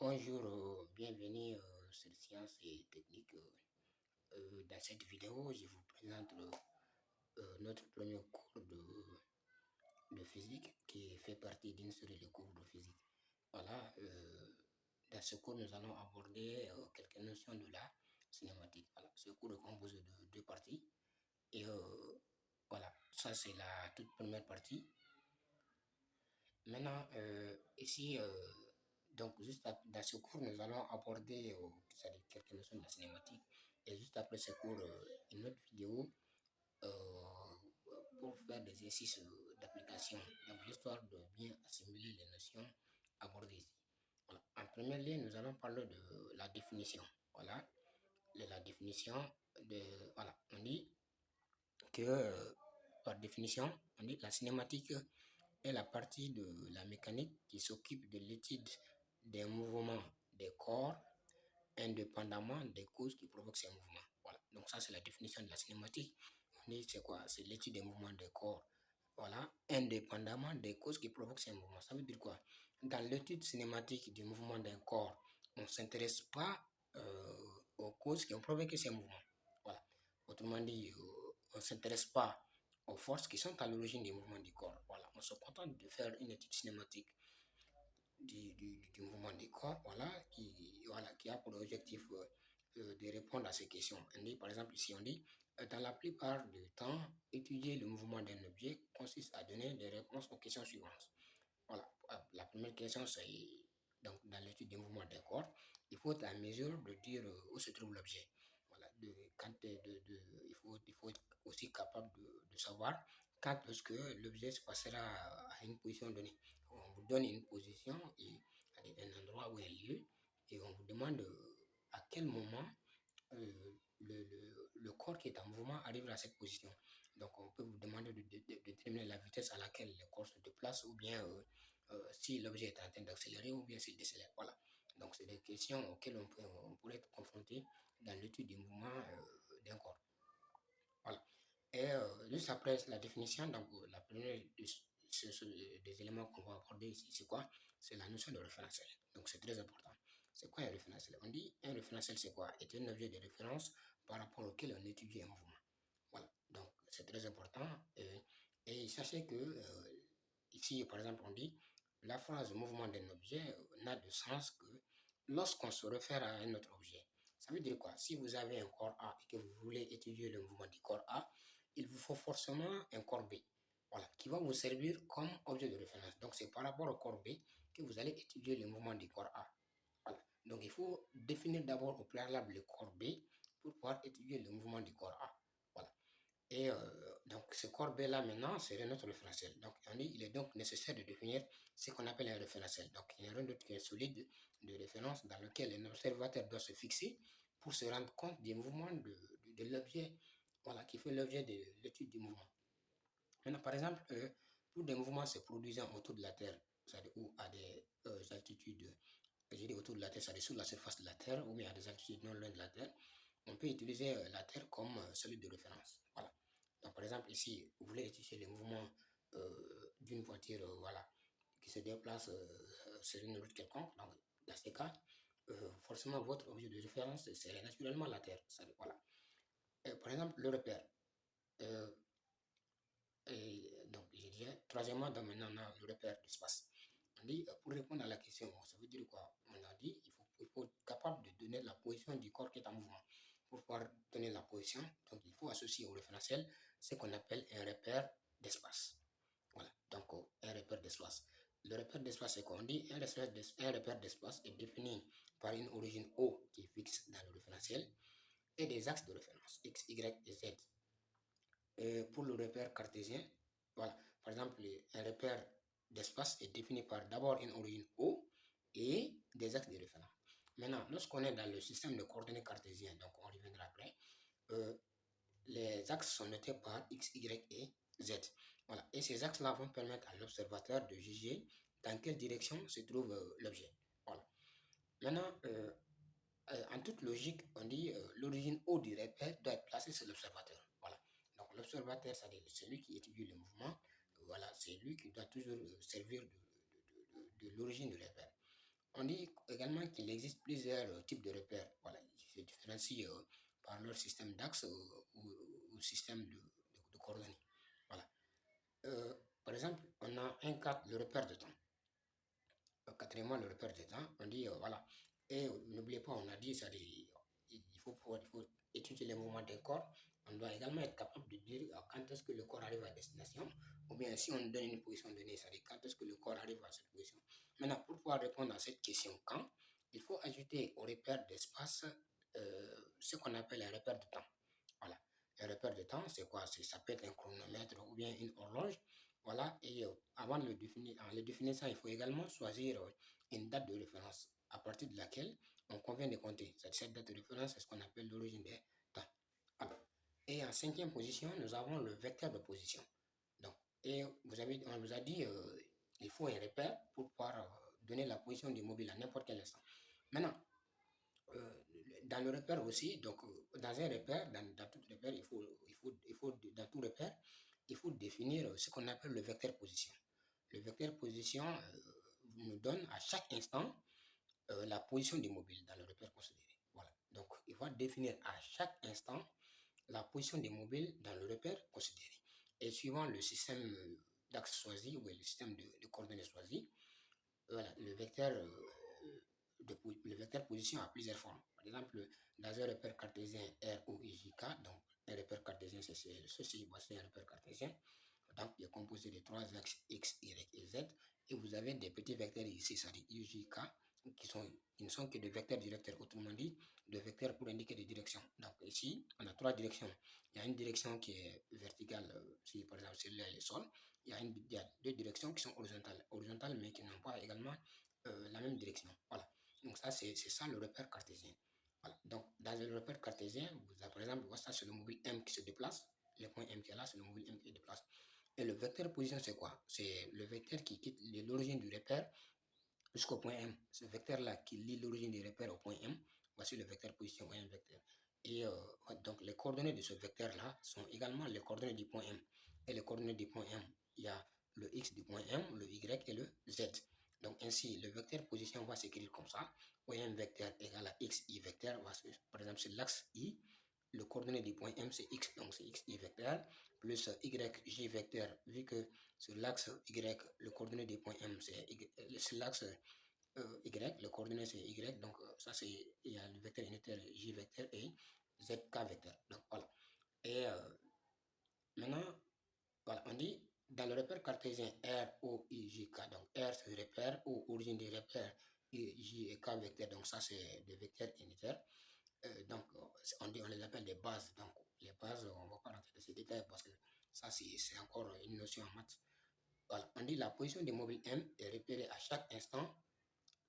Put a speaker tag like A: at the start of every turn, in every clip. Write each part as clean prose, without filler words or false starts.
A: Bonjour, bienvenue sur Sciences et Techniques. Dans cette vidéo, je vous présente notre premier cours de physique qui fait partie d'une série de cours de physique. Voilà, dans ce cours, nous allons aborder quelques notions de la cinématique. Voilà, ce cours est composé de deux parties. Et voilà, ça c'est la toute première partie. Maintenant, ici, donc dans ce cours, nous allons aborder quelques notions de la cinématique. Et juste après ce cours, une autre vidéo pour faire des exercices d'application. Donc l'histoire de bien assimiler les notions abordées ici. Voilà. En premier lieu, nous allons parler de la définition. Voilà, de la définition de... Voilà, on dit que par définition, on dit que la cinématique est la partie de la mécanique qui s'occupe de l'étude des mouvements des corps indépendamment des causes qui provoquent ces mouvements. Voilà. Donc ça, c'est la définition de la cinématique. On dit c'est quoi? C'est l'étude des mouvements des corps. Voilà, indépendamment des causes qui provoquent ces mouvements. Ça veut dire quoi? Dans l'étude cinématique du mouvement d'un corps, on ne s'intéresse pas aux causes qui ont provoqué ces mouvements. Voilà. Autrement dit, on ne s'intéresse pas aux forces qui sont à l'origine des mouvements du corps. Voilà. On se contente de faire une étude cinématique du mouvement du corps, voilà, qui a pour objectif de répondre à ces questions. On dit, par exemple, ici, on dit, dans la plupart du temps, étudier le mouvement d'un objet consiste à donner des réponses aux questions suivantes. Voilà, la première question, c'est, donc, dans l'étude du mouvement des corps, il faut être en mesure de dire où se trouve l'objet. Voilà, il faut être aussi capable de savoir quand est-ce que l'objet se passera à une position donnée. On vous donne une position et un endroit où est lieu et on vous demande à quel moment le corps qui est en mouvement arrive à cette position. Donc on peut vous demander de déterminer la vitesse à laquelle le corps se déplace ou bien si l'objet est en train d'accélérer ou bien s'il décélère. Voilà. Donc c'est des questions auxquelles on pourrait être confronté dans l'étude du mouvement d'un corps. Voilà. Et juste après la définition, donc la première des éléments qu'on va aborder ici, c'est quoi? C'est la notion de référentiel. Donc c'est très important. C'est quoi un référentiel? On dit un référentiel, c'est quoi? C'est un objet de référence par rapport auquel on étudie un mouvement. Voilà. Donc c'est très important. Et sachez que ici, par exemple, on dit la phrase mouvement d'un objet n'a de sens que lorsqu'on se réfère à un autre objet. Ça veut dire quoi? Si vous avez un corps A et que vous voulez étudier le mouvement du corps A, il vous faut forcément un corps B, voilà, qui va vous servir comme objet de référence. Donc c'est par rapport au corps B que vous allez étudier le mouvement du corps A. Voilà. Donc il faut définir d'abord au préalable le corps B pour pouvoir étudier le mouvement du corps A. Voilà. Et donc ce corps B-là maintenant serait notre référentiel. Donc il est donc nécessaire de définir ce qu'on appelle un référentiel. Donc il y a un autre qui est solide de référence dans lequel un observateur doit se fixer pour se rendre compte du mouvement de l'objet, voilà, qui fait l'objet de l'étude du mouvement. Maintenant, par exemple, pour des mouvements se produisant autour de la Terre, c'est-à-dire ou à des altitudes, je dis autour de la Terre, c'est-à-dire sous la surface de la Terre, ou bien à des altitudes non loin de la Terre, on peut utiliser la Terre comme celui de référence. Voilà. Donc, par exemple, ici, vous voulez étudier les mouvements d'une voiture, voilà, qui se déplace sur une route quelconque. Donc, dans ces cas, forcément, votre objet de référence serait naturellement la Terre. Voilà. Par exemple, le repère. Euh, et donc, je dirais, troisièmement, donc maintenant, on a le repère d'espace. On dit, pour répondre à la question, ça veut dire quoi? On a dit, il faut être capable de donner la position du corps qui est en mouvement. Pour pouvoir donner la position, donc il faut associer au référentiel ce qu'on appelle un repère d'espace. Voilà, donc un repère d'espace. Le repère d'espace, c'est quoi? On dit, un repère d'espace est défini par une origine O qui est fixe dans le référentiel et des axes de référence, X, Y et Z. Et pour le repère cartésien, voilà, par exemple, un repère d'espace est défini par d'abord une origine O et des axes de référence. Maintenant, lorsqu'on est dans le système de coordonnées cartésien, donc on reviendra après, euh, les axes sont notés par X, Y et Z. Voilà. Et ces axes-là vont permettre à l'observateur de juger dans quelle direction se trouve l'objet. Voilà. Maintenant, en toute logique, on dit l'origine O du repère doit être placée sur l'observateur. Voilà. Donc l'observateur, c'est-à-dire celui qui étudie le mouvement, voilà, c'est lui qui doit toujours servir de l'origine du repère. On dit également qu'il existe plusieurs types de repères. Voilà, ils se différencient par leur système d'axe ou système de coordonnées. Voilà. Par exemple, on a un cadre, le repère de temps. Quatrièmement, le repère de temps, on dit, voilà. Et n'oubliez pas, on a dit, ça dit, il faut étudier les mouvements d'un corps. On doit également être capable de dire quand est-ce que le corps arrive à destination, ou bien si on donne une position donnée, ça dit quand est-ce que le corps arrive à cette position. Maintenant, pour pouvoir répondre à cette question quand, il faut ajouter au repère d'espace ce qu'on appelle un repère de temps. Voilà. Un repère de temps, c'est quoi? Ça peut être un chronomètre ou bien une horloge. Voilà. Et avant de le définir, en le définissant, il faut également choisir une date de référence à partir de laquelle on convient de compter. Cette date de référence, c'est ce qu'on appelle l'origine des temps. Alors, et en cinquième position, nous avons le vecteur de position. Donc, et on vous a dit, il faut un repère pour pouvoir donner la position du mobile à n'importe quel instant. Maintenant, dans le repère aussi, donc dans un repère, dans tout repère, dans tout repère, il faut définir ce qu'on appelle le vecteur position. Le vecteur position nous donne à chaque instant la position du mobile dans le repère considéré. Voilà. Donc, il va définir à chaque instant la position des mobiles dans le repère considéré. Et suivant le système d'axe choisi ou le système de coordonnées choisi, voilà, le vecteur position a plusieurs formes. Par exemple, dans un repère cartésien R ou IJK, donc un repère cartésien, c'est ceci, voici un repère cartésien. Donc, il est composé de trois axes X, Y et Z. Et vous avez des petits vecteurs ici, c'est-à-dire IJK, qui ne sont que des vecteurs directeurs, autrement dit, des vecteurs pour indiquer des directions. Donc, ici, on a trois directions. Il y a une direction qui est verticale, si par exemple celle-là est le sol. Il y a deux directions qui sont horizontales, mais qui n'ont pas également la même direction. Voilà. Donc, ça, c'est ça le repère cartésien. Voilà. Donc, dans le repère cartésien, vous avez, par exemple, ça, c'est le mobile M qui se déplace. Le point M qui est là, c'est le mobile M qui se déplace. Et le vecteur position, c'est quoi? C'est le vecteur qui quitte l'origine du repère jusqu'au point M. Ce vecteur-là qui lie l'origine du repère au point M, voici le vecteur position, un vecteur. Et donc, les coordonnées de ce vecteur-là sont également les coordonnées du point M. Et les coordonnées du point M, il y a le X du point M, le Y et le Z. Donc, ainsi, le vecteur position va s'écrire comme ça. Un vecteur égale à X, Y vecteur, par exemple, c'est l'axe I. Le coordonnée du point M, c'est X, donc c'est X, Y vecteur, plus Y, J vecteur, vu que sur l'axe Y, le coordonnée du point M, c'est l'axe Y, le coordonnée c'est Y, donc ça c'est, il y a le vecteur unitaire J vecteur et ZK vecteur. Donc voilà. Et maintenant, voilà, on dit dans le repère cartésien R, O, I, J, K, donc R c'est le repère, O, origine des repères, I, J et K vecteur, donc ça c'est des vecteurs unitaires. Donc on les appelle des bases. Donc les bases, on ne va pas rentrer dans ces détails parce que ça c'est encore une notion en maths. Voilà, on dit la position des mobiles M est repérée à chaque instant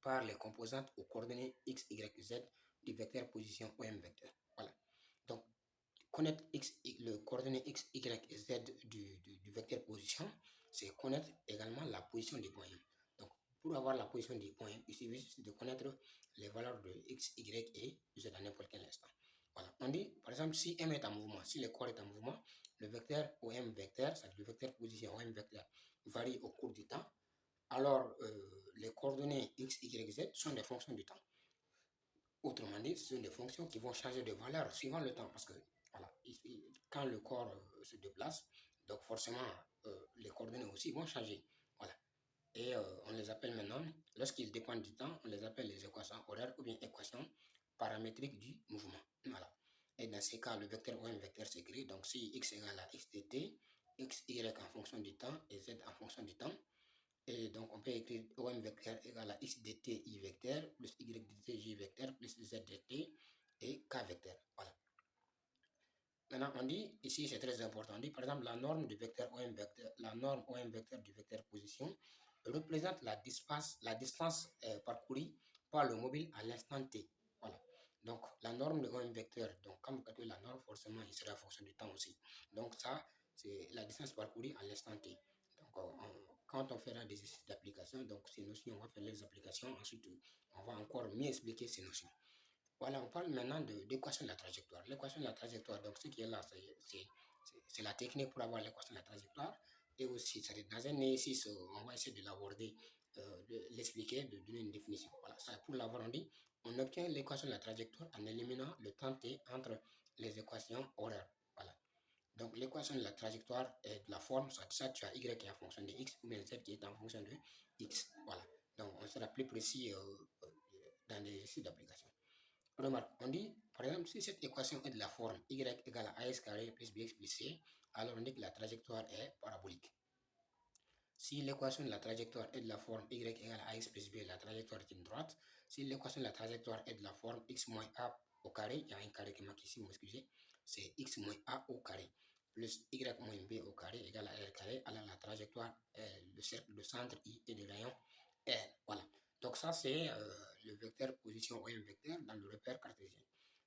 A: par les composantes aux coordonnées X, Y, Z du vecteur position OM vecteur. Voilà. Donc, connaître le coordonnée X, Y et Z du vecteur position, c'est connaître également la position du point M. Donc, pour avoir la position du point M, il suffit juste de connaître les valeurs de X, Y et Z à n'importe quel instant. Voilà. On dit, par exemple, si M est en mouvement, si le corps est en mouvement, le vecteur OM vecteur, c'est-à-dire le vecteur position OM vecteur, varie au cours du temps. Alors, les coordonnées X, Y, Z sont des fonctions du temps. Autrement dit, ce sont des fonctions qui vont changer de valeur suivant le temps. Parce que, voilà, quand le corps se déplace, donc forcément, les coordonnées aussi vont changer. Voilà. Et on les appelle maintenant, lorsqu'ils dépendent du temps, on les appelle les équations horaires ou bien équations paramétriques du mouvement. Voilà. Et dans ces cas, le vecteur ou un vecteur s'écrit. Donc, si x égale à x dt, x, y en fonction du temps et z en fonction du temps. Et donc, on peut écrire OM vecteur égale à x dt i vecteur plus y dt j vecteur plus z dt et k vecteur. Voilà. Maintenant, on dit, ici c'est très important, on dit par exemple la norme du vecteur OM vecteur, la norme OM vecteur du vecteur position représente la distance parcourue par le mobile à l'instant t. Voilà. Donc, la norme de OM vecteur, donc quand vous calculez la norme, forcément, il sera en fonction du temps aussi. Donc, ça, c'est la distance parcourue à l'instant t. Donc, quand on fera des exercices d'application, donc ces notions, on va faire les applications, ensuite, on va encore mieux expliquer ces notions. Voilà, on parle maintenant de l'équation de la trajectoire. L'équation de la trajectoire, donc ce qui est là, c'est la technique pour avoir l'équation de la trajectoire. Et aussi, dans un exercice, on va essayer de l'aborder, l'expliquer, de donner une définition. Voilà, ça, pour l'avoir on dit, on obtient l'équation de la trajectoire en éliminant le temps t entre les équations horaires. Voilà. Donc, l'équation de la trajectoire est de la forme, soit ça, tu as y qui est en fonction de x, ou bien z qui est en fonction de x. Voilà. Donc, on sera plus précis dans les exercices d'application. Remarque, on dit, par exemple, si cette équation est de la forme y égale à ax carré plus bx plus c, alors on dit que la trajectoire est parabolique. Si l'équation de la trajectoire est de la forme y égale à x plus b, la trajectoire est une droite. Si l'équation de la trajectoire est de la forme x moins a au carré, il y a un carré qui manque ici, vous m'excusez, c'est x moins a au carré plus y moins b au carré égale à r carré, alors la trajectoire est le cercle de centre I et de rayon R. Voilà. Donc ça, c'est le vecteur position ou un vecteur dans le repère cartésien.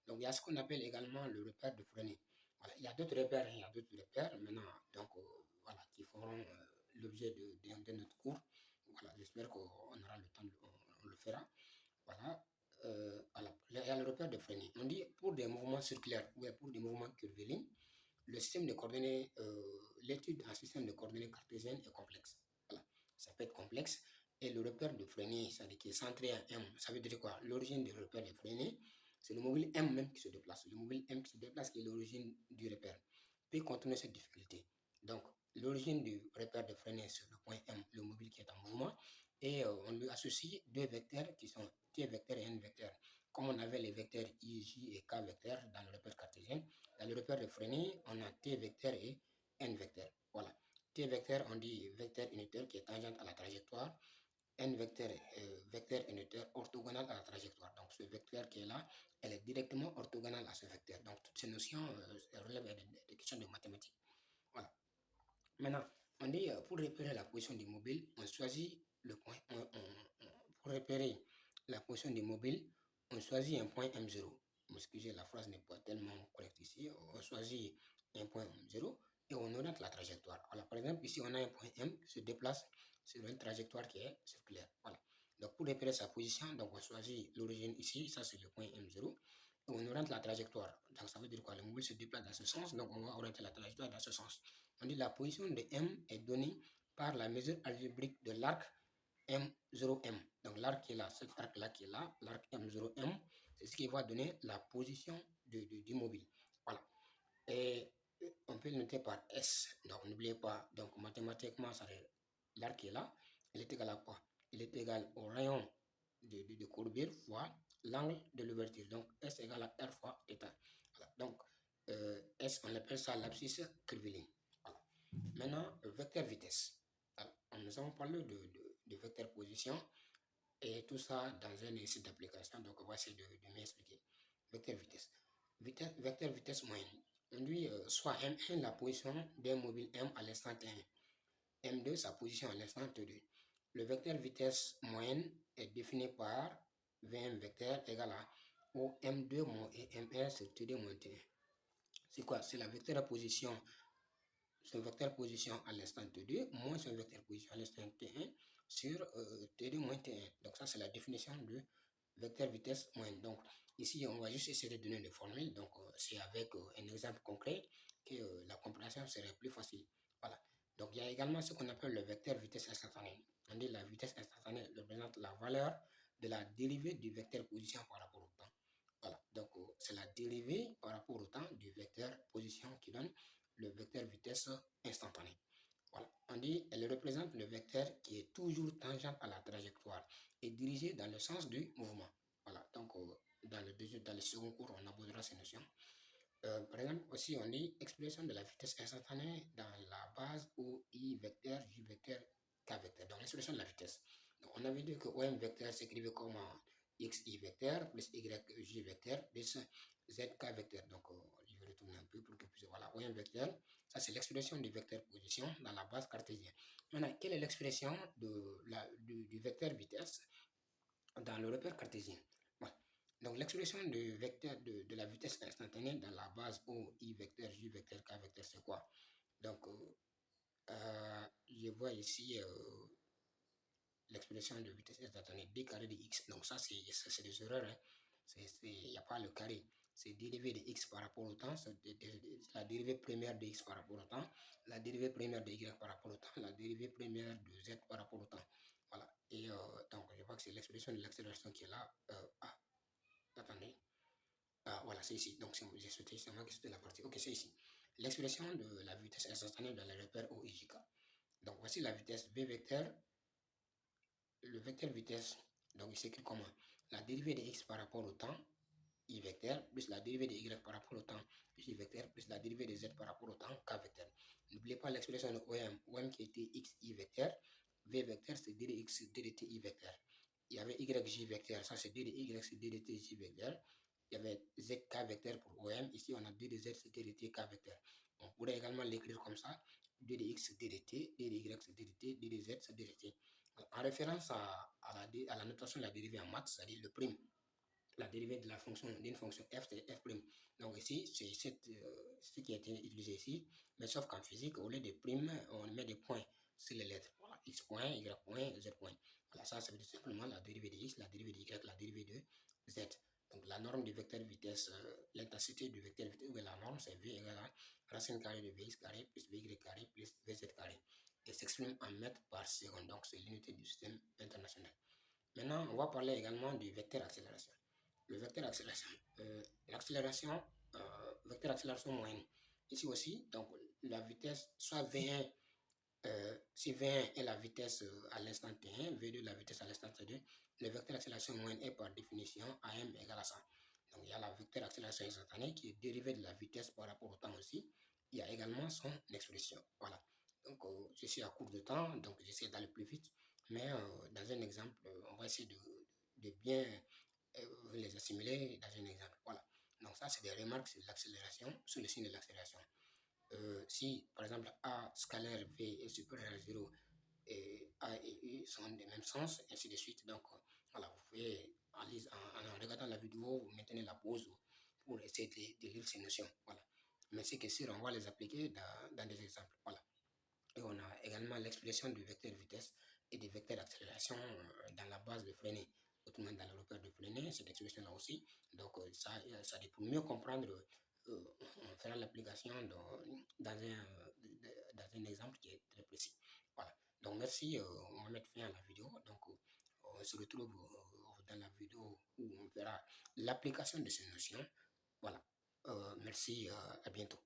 A: Donc il y a ce qu'on appelle également le repère de Fresnel. Voilà. Il y a d'autres repères, maintenant, donc voilà, qui feront l'objet de notre cours. Voilà, j'espère qu'on aura le temps, on le fera. Voilà. Alors, il y a le repère de Fresnel. On dit pour des mouvements circulaires ou pour des mouvements curvilignes, le système de coordonnées, l'étude en système de coordonnées cartésiennes est complexe. Voilà, ça peut être complexe. Et le repère de Fresnel, c'est-à-dire qui est centré à M, ça veut dire quoi? L'origine du repère de Fresnel, c'est le mobile M même qui se déplace. Le mobile M qui se déplace qui est l'origine du repère. Peut contenir cette difficulté. Donc, l'origine du repère de Fresnel sur le point M, le mobile qui est en mouvement, et on lui associe deux vecteurs qui sont T vecteur et N vecteur. Comme on avait les vecteurs I, J et K vecteurs dans le repère cartésien, dans le repère de Fresnel, on a T vecteur et N vecteur. Voilà. T vecteur, on dit vecteur unitaire qui est tangente à la trajectoire. N vecteur, vecteur unitaire orthogonal à la trajectoire. Donc, ce vecteur qui est là, elle est directement orthogonale à ce vecteur. Donc, toutes ces notions relèvent des questions de mathématiques. Voilà. Maintenant, on dit pour repérer la position du mobile, on choisit le point. Pour repérer la position du mobile, on choisit un point M0. Excusez, la phrase n'est pas tellement correcte ici. On choisit un point M0 et on oriente la trajectoire. Alors, par exemple, ici, on a un point M qui se déplace sur une trajectoire qui est circulaire. Voilà. Donc, pour repérer sa position, donc on choisit l'origine ici, ça c'est le point M0. Et on oriente la trajectoire. Donc, ça veut dire quoi? Le mobile se déplace dans ce sens, donc on va orienter la trajectoire dans ce sens. On dit la position de M est donnée par la mesure algébrique de l'arc M0M. Donc l'arc qui est là, cet arc-là qui est là, l'arc M0M, c'est ce qui va donner la position du mobile. Voilà. Et on peut le noter par S. Donc n'oubliez pas, donc mathématiquement, l'arc qui est là, il est égal à quoi? Il est égal au rayon de courbure fois l'angle de l'ouverture. Donc S égale à R fois θ. Voilà. Donc S, on appelle ça l'abscisse curviligne. Voilà. Maintenant, vecteur vitesse. Alors, nous avons parlé de vecteur position et tout ça dans un exercice d'application. Donc, on va essayer de m'expliquer. Vecteur vitesse. Vecteur vitesse moyenne. On dit soit M1 la position d'un mobile M à l'instant T1. M2 sa position à l'instant T2. Le vecteur vitesse moyenne est défini par Vm vecteur égal à M2 moins M1 sur T2 moins T1. C'est quoi? C'est la vecteur position. C'est un vecteur position à l'instant T2 moins un vecteur position à l'instant T1 sur T2 moins T1. Donc ça, c'est la définition de vecteur vitesse moyenne. Donc ici, on va juste essayer de donner des formules. Donc c'est avec un exemple concret que la compréhension serait plus facile. Voilà. Donc il y a également ce qu'on appelle le vecteur vitesse instantanée. On dit la vitesse instantanée représente la valeur de la dérivée du vecteur position par rapport au temps. Voilà. Donc c'est la dérivée par rapport au temps du vecteur position qui donne le vecteur vitesse instantanée. Voilà. On dit, elle représente le vecteur qui est toujours tangent à la trajectoire et dirigé dans le sens du mouvement. Voilà. Donc, dans le second cours, on abordera ces notions. Par exemple, aussi, on dit expression de la vitesse instantanée dans la base O, I vecteur, J vecteur, K vecteur. Donc, l'expression de la vitesse. Donc, on avait dit que OM vecteur s'écrivait comme X, I vecteur, plus Y, J vecteur, plus Z, K vecteur. Donc, je vais retourner un peu pour que vous puissiez. Voilà, OM vecteur, ça c'est l'expression du vecteur position dans la base cartésienne. Maintenant, quelle est l'expression du vecteur vitesse dans le repère cartésien? Voilà. Donc, l'expression du vecteur de la vitesse instantanée dans la base O, I vecteur, J vecteur, K vecteur, c'est quoi? Donc, je vois ici l'expression de vitesse instantanée d carré de x. Donc, ça, c'est des erreurs. Hein. Il n'y a pas le carré. C'est dérivée de x par rapport au temps. C'est la dérivée première de x par rapport au temps. La dérivée première de y par rapport au temps. La dérivée première de z par rapport au temps. Voilà. Et donc, que c'est l'expression de l'accélération qui est là. Attendez. Voilà, c'est ici. Donc, j'ai sauté, c'est moi qui sauté la partie. Ok, c'est ici. L'expression de la vitesse instantanée dans le repère O et J. Donc, voici la vitesse V vecteur. Le vecteur vitesse, donc il s'écrit comment? La dérivée de x par rapport au temps, I vecteur, plus la dérivée de y par rapport au temps, J vecteur, plus la dérivée de z par rapport au temps, K vecteur. N'oubliez pas l'expression de OM qui était x, I vecteur. V vecteur, c'est d de x, d de t, I vecteur. Il y avait YJ vecteur, ça c'est d de y, c'est d de t, J vecteur. Il y avait ZK vecteur pour OM. Ici, on a d de z, c'est d de t, K vecteur. On pourrait également l'écrire comme ça. d de x, d de t, d de y, c'est d de t, d de z, c'est d de t. En référence à la notation de la dérivée en maths, c'est-à-dire le prime, la dérivée de la fonction d'une fonction f, c'est f'. Donc ici, c'est ce qui a été utilisé ici, mais sauf qu'en physique, au lieu de prime, on met des points sur les lettres. Voilà, x point, y point, z point. Voilà, ça veut dire simplement la dérivée de x, la dérivée de y, la dérivée de z. Donc la norme du vecteur vitesse, l'intensité du vecteur vitesse, ou la norme, c'est v égale à racine carrée de vx carré plus vy carré plus vz carré. Et s'exprime en mètres par seconde, donc c'est l'unité du système international. Maintenant, on va parler également du vecteur accélération. Le vecteur accélération, l'accélération, vecteur accélération moyenne. Ici aussi, donc la vitesse, soit V1, si V1 est la vitesse à l'instant T1, V2 la vitesse à l'instant T2, le vecteur accélération moyenne est par définition AM égale à 100. Donc il y a la vecteur accélération instantanée qui est dérivée de la vitesse par rapport au temps aussi. Il y a également son expression. Voilà. Donc je suis à court de temps, donc j'essaie d'aller plus vite. Mais dans un exemple, on va essayer de bien les assimiler dans un exemple. Voilà. Donc ça, c'est des remarques sur l'accélération, sur le signe de l'accélération. Si, par exemple, A scalaire V est supérieur à 0, et A et U sont des mêmes sens, ainsi de suite. Donc, voilà, vous pouvez, en regardant la vidéo, vous maintenez la pause pour essayer de lire ces notions. Voilà. Mais c'est que sûr, on va les appliquer dans des exemples. Voilà. Et on a également l'expression du vecteur vitesse et du vecteur d'accélération dans la base de Freinet, autrement dans le repère de Freinet, cette expression-là aussi. Donc, ça pour mieux comprendre, on fera l'application dans un exemple qui est très précis. Voilà. Donc, merci. On va mettre fin à la vidéo. Donc, on se retrouve dans la vidéo où on verra l'application de ces notions. Voilà. Merci. À bientôt.